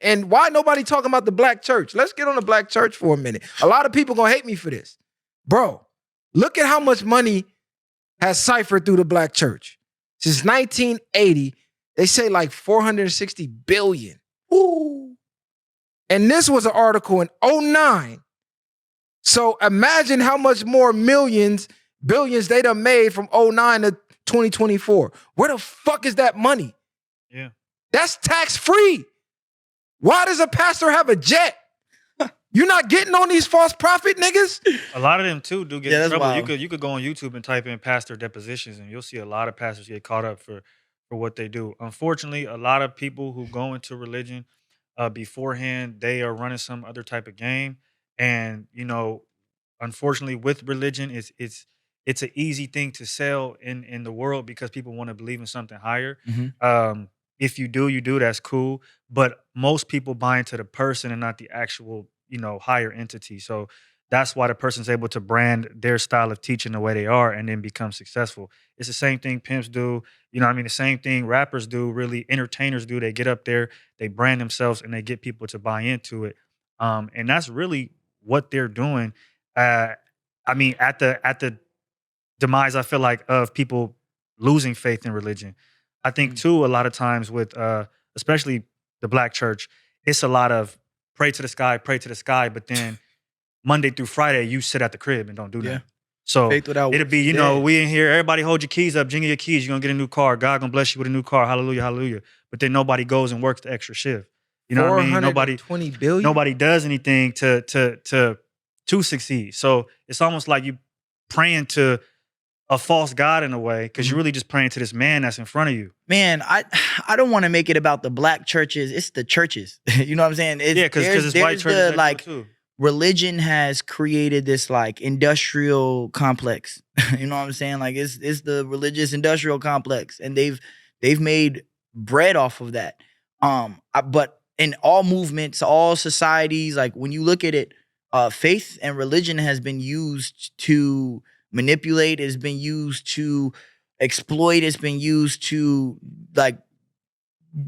And why nobody talking about the black church? Let's get on the black church for a minute. A lot of people gonna hate me for this. Bro, look at how much money has ciphered through the black church. Since 1980, they say like 460 billion. Ooh. And this was an article in 2009. So imagine how much more billions they done made from 2009 to 2024. Where the fuck is that money? Yeah. That's tax-free. Why does a pastor have a jet? You're not getting on these false prophet niggas? A lot of them too do get in trouble. Wild. You could go on YouTube and type in pastor depositions, and you'll see a lot of pastors get caught up for what they do. Unfortunately, a lot of people who go into religion beforehand, they are running some other type of game. And, you know, unfortunately with religion, it's an easy thing to sell in the world because people want to believe in something higher. Mm-hmm. If you do, that's cool. But most people buy into the person and not the actual, you know, higher entity. So that's why the person's able to brand their style of teaching the way they are and then become successful. It's the same thing pimps do. You know what I mean? The same thing rappers do, really entertainers do. They get up there, they brand themselves, and they get people to buy into it. And that's really what they're doing. I mean, at the demise, I feel like, of people losing faith in religion. I think too, a lot of times with especially the black church, it's a lot of pray to the sky, but then Monday through Friday, you sit at the crib and don't do that. So it'll be, you know, we in here, everybody hold your keys up, jingle your keys, you're gonna get a new car. God gonna bless you with a new car. Hallelujah, hallelujah. But then nobody goes and works the extra shift. You know what I mean? Nobody does anything to succeed. So it's almost like you praying to a false God in a way, because you're really just praying to this man that's in front of you. Man, I don't want to make it about the black churches. It's the churches. You know what I'm saying? Because it's white churches like too. Religion has created this like industrial complex. You know what I'm saying? Like it's the religious industrial complex, and they've made bread off of that. But in all movements, all societies, like when you look at it, faith and religion has been used to manipulate, it's been used to exploit, it's been used to like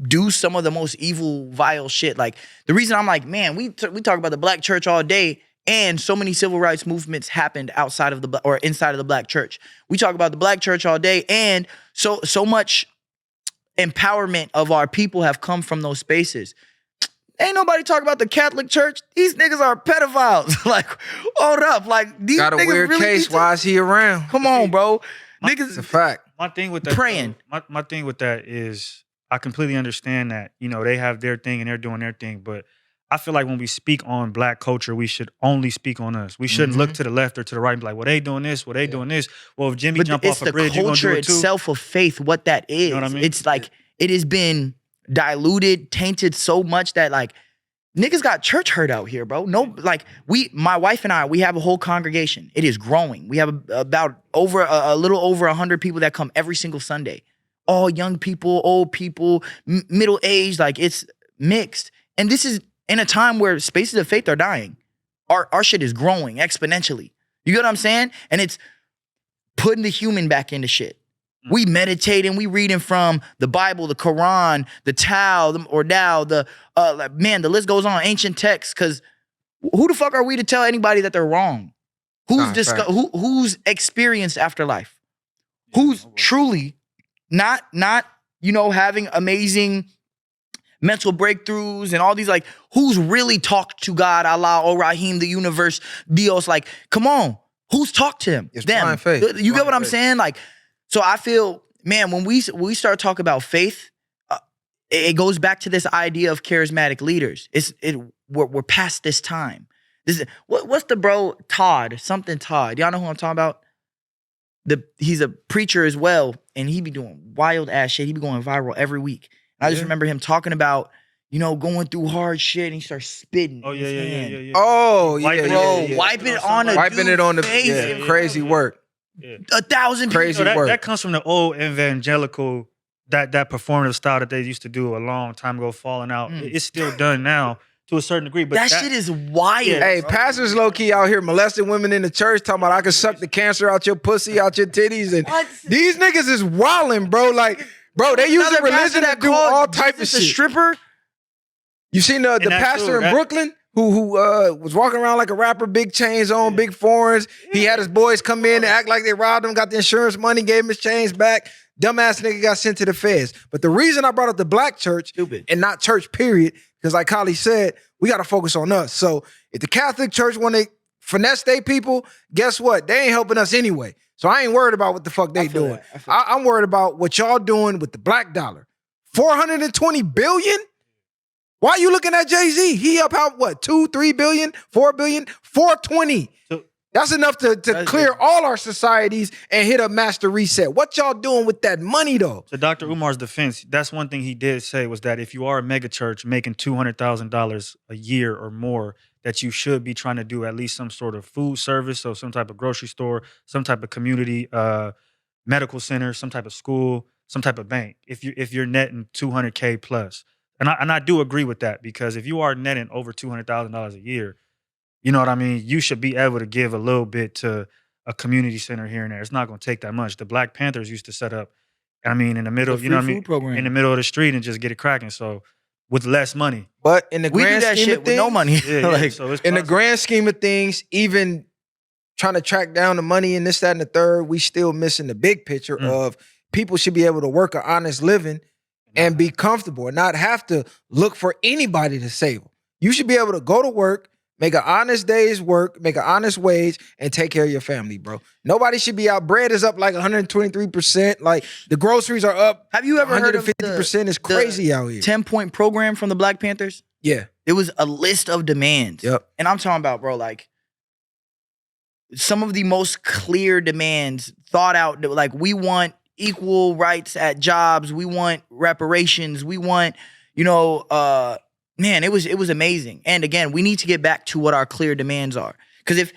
do some of the most evil, vile shit. Like the reason I'm like, man, we talk about the black church all day, and so many civil rights movements happened outside of or inside of the black church. We talk about the black church all day, and so much empowerment of our people have come from those spaces. Ain't nobody talking about the Catholic Church. These niggas are pedophiles. Like, hold up. Like, these got a niggas weird really case. Why is he around? Come on, bro. Niggas, it's a fact. My thing with that, praying. My thing with that is, I completely understand that, you know, they have their thing and they're doing their thing, but I feel like when we speak on black culture, we should only speak on us. We shouldn't look to the left or to the right and be like, well, they doing this, well, they doing this. Well, if Jimmy jump off a bridge, you're gonna do it too. It's the culture itself of faith, what that is. You know what I mean? It's like, it has been diluted, tainted so much that like, niggas got church hurt out here, bro. No, like my wife and I, we have a whole congregation. It is growing. We have about a little over 100 people that come every single Sunday. All young people, old people, middle aged, like it's mixed. And this is in a time where spaces of faith are dying. Our shit is growing exponentially. You get what I'm saying? And it's putting the human back into shit. We meditating, we reading from the Bible, the Quran, the Tao, the list goes on, ancient texts, because who the fuck are we to tell anybody that they're wrong? Who's experienced afterlife? Who's truly not you know, having amazing mental breakthroughs and all these, like, who's really talked to God, Allah, O Rahim, the universe, Dios, like, come on, who's talked to him? It's them. blind faith. You get what I'm saying? Like, so I feel, man, when we start talking about faith, it goes back to this idea of charismatic leaders. We're past this time. What's the bro Todd? Something Todd. Y'all know who I'm talking about? He's a preacher as well, and he be doing wild ass shit. He be going viral every week. And I just remember him talking about, you know, going through hard shit, and he starts spitting. Oh yeah. Oh yeah, Wiping it on the face. Yeah, crazy work. Yeah. 1,000 people. Crazy work. That comes from the old evangelical, that performative style that they used to do a long time ago, falling out. It's still done now to a certain degree. But that shit is wild. Hey, bro. pastors low-key out here molesting women in the church, talking about I can suck the cancer out your pussy, out your titties. And these niggas is wilding, bro. Like, bro, they using religion to do all type of shit. A stripper? You seen the that's pastor true. in Brooklyn who was walking around like a rapper, big chains on, big foreigns. He had his boys come in and act like they robbed him, got the insurance money, gave him his chains back. Dumbass nigga got sent to the feds. But the reason I brought up the black church Stupid. and not church, period, because like Kali said, we got to focus on us. So if the Catholic Church want to finesse their people, guess what? They ain't helping us anyway. So I ain't worried about what the fuck they doing. I'm worried about what y'all doing with the black dollar. 420 billion? Why are you looking at Jay-Z? He up how, what, 2, 3 billion, 4 billion, 420. That's enough to clear all our societies and hit a master reset. What y'all doing with that money, though? So Dr. Umar's defense, that's one thing he did say was that if you are a mega church making $200,000 a year or more, that you should be trying to do at least some sort of food service, so some type of grocery store, some type of community medical center, some type of school, some type of bank. If you're netting $200K plus, and I do agree with that, because if you are netting over $200,000 a year, you know what I mean? You should be able to give a little bit to a community center here and there. It's not going to take that much. The Black Panthers used to set up, I mean, in the middle, you know what I mean? Program. In the middle of the street and just get it cracking. So with less money. But in the We do grand that scheme shit of with things, no money. Yeah, Like, so it's in the possible. grand scheme of things, even trying to track down the money and this, that, and the third, we still missing the big picture of people should be able to work an honest living and be comfortable and not have to look for anybody to save them. You should be able to go to work, make an honest day's work, make an honest wage, and take care of your family, bro. Nobody should be out. Bread is up like 123%. Like the groceries are up. have you ever heard of 150%? Is crazy out here. 10-point program from the Black Panthers? Yeah. It was a list of demands. Yep. And I'm talking about, bro, like some of the most clear demands thought out. Like, we want equal rights at jobs. We want reparations. We want, man, it was amazing. And again, we need to get back to what our clear demands are. Because if,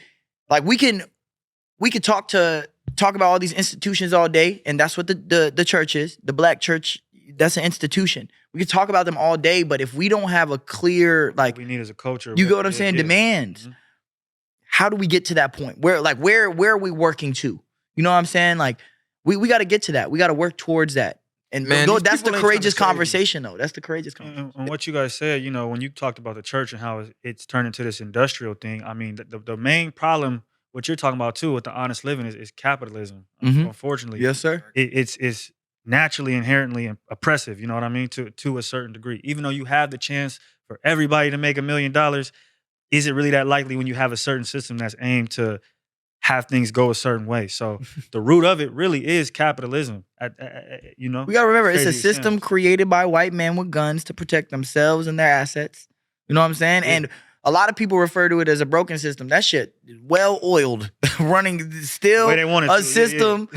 like, we could talk about all these institutions all day, and that's what the church is. The black church, that's an institution. We could talk about them all day, but if we don't have a clear, like, we need as a culture. you get what I'm saying, demands. Mm-hmm. How do we get to that point? Where are we working to? You know what I'm saying? Like, we got to get to that. We got to work towards that. And Man, though, these that's the people ain't trying to courageous save you. conversation, though. That's the courageous conversation. And what you guys said, when you talked about the church and how it's turned into this industrial thing, I mean, the main problem, what you're talking about too, with the honest living is capitalism. Mhm. Unfortunately, Yes, sir. it's naturally inherently oppressive. You know what I mean? To a certain degree, even though you have the chance for everybody to make $1 million, is it really that likely when you have a certain system that's aimed to have things go a certain way? So the root of it really is capitalism. We got to remember, it's a Crazy system extent. created by white men with guns to protect themselves and their assets. You know what I'm saying? Yeah. And a lot of people refer to it as a broken system. That shit, well-oiled, running still Way they want it a to, system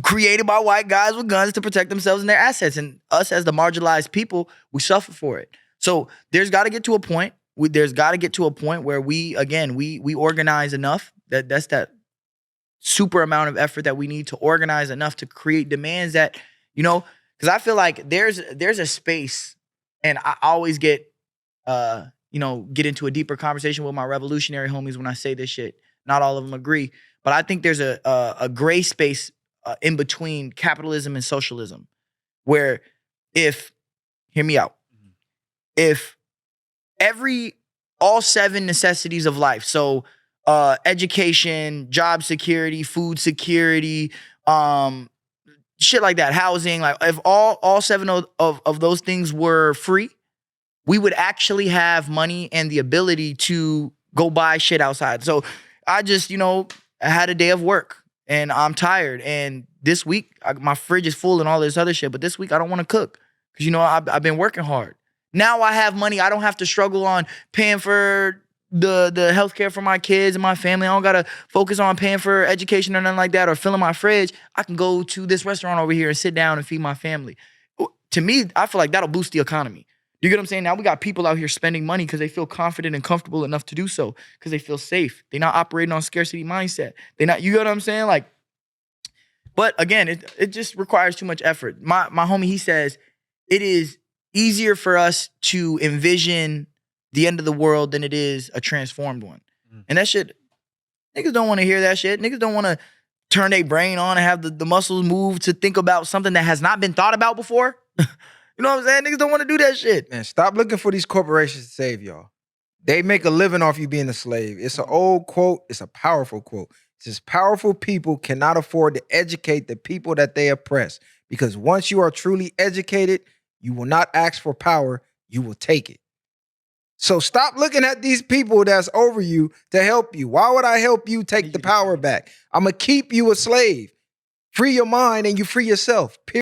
created by white guys with guns to protect themselves and their assets. And us as the marginalized people, we suffer for it. So there's got to get to a point. There's got to get to a point where we organize enough. That's that super amount of effort that we need to organize enough to create demands that, because I feel like there's a space, and I always get into a deeper conversation with my revolutionary homies when I say this shit. Not all of them agree, but I think there's a gray space in between capitalism and socialism, where hear me out, if all 7 necessities of life, so education, job security, food security, shit like that, housing, like if all 7 of those things were free, we would actually have money and the ability to go buy shit outside. So I just, I had a day of work and I'm tired. And this week, my fridge is full and all this other shit. But this week, I don't want to cook because, I've been working hard. Now I have money. I don't have to struggle on paying for the healthcare for my kids and my family. I don't got to focus on paying for education or nothing like that or filling my fridge. I can go to this restaurant over here and sit down and feed my family. To me, I feel like that'll boost the economy. You get what I'm saying? Now we got people out here spending money because they feel confident and comfortable enough to do so because they feel safe. They're not operating on scarcity mindset. You get what I'm saying? Like, but again, it just requires too much effort. My homie, he says, it is easier for us to envision the end of the world than it is a transformed one. And that shit, niggas don't want to hear that shit. Niggas don't want to turn their brain on and have the muscles move to think about something that has not been thought about before. You know what I'm saying? Niggas don't want to do that shit. Man, stop looking for these corporations to save y'all. They make a living off you being a slave. It's an old quote. It's a powerful quote. It says, powerful people cannot afford to educate the people that they oppress, because once you are truly educated, you will not ask for power. You will take it. So stop looking at these people that's over you to help you. Why would I help you take the power back? I'm going to keep you a slave. Free your mind and you free yourself. Period.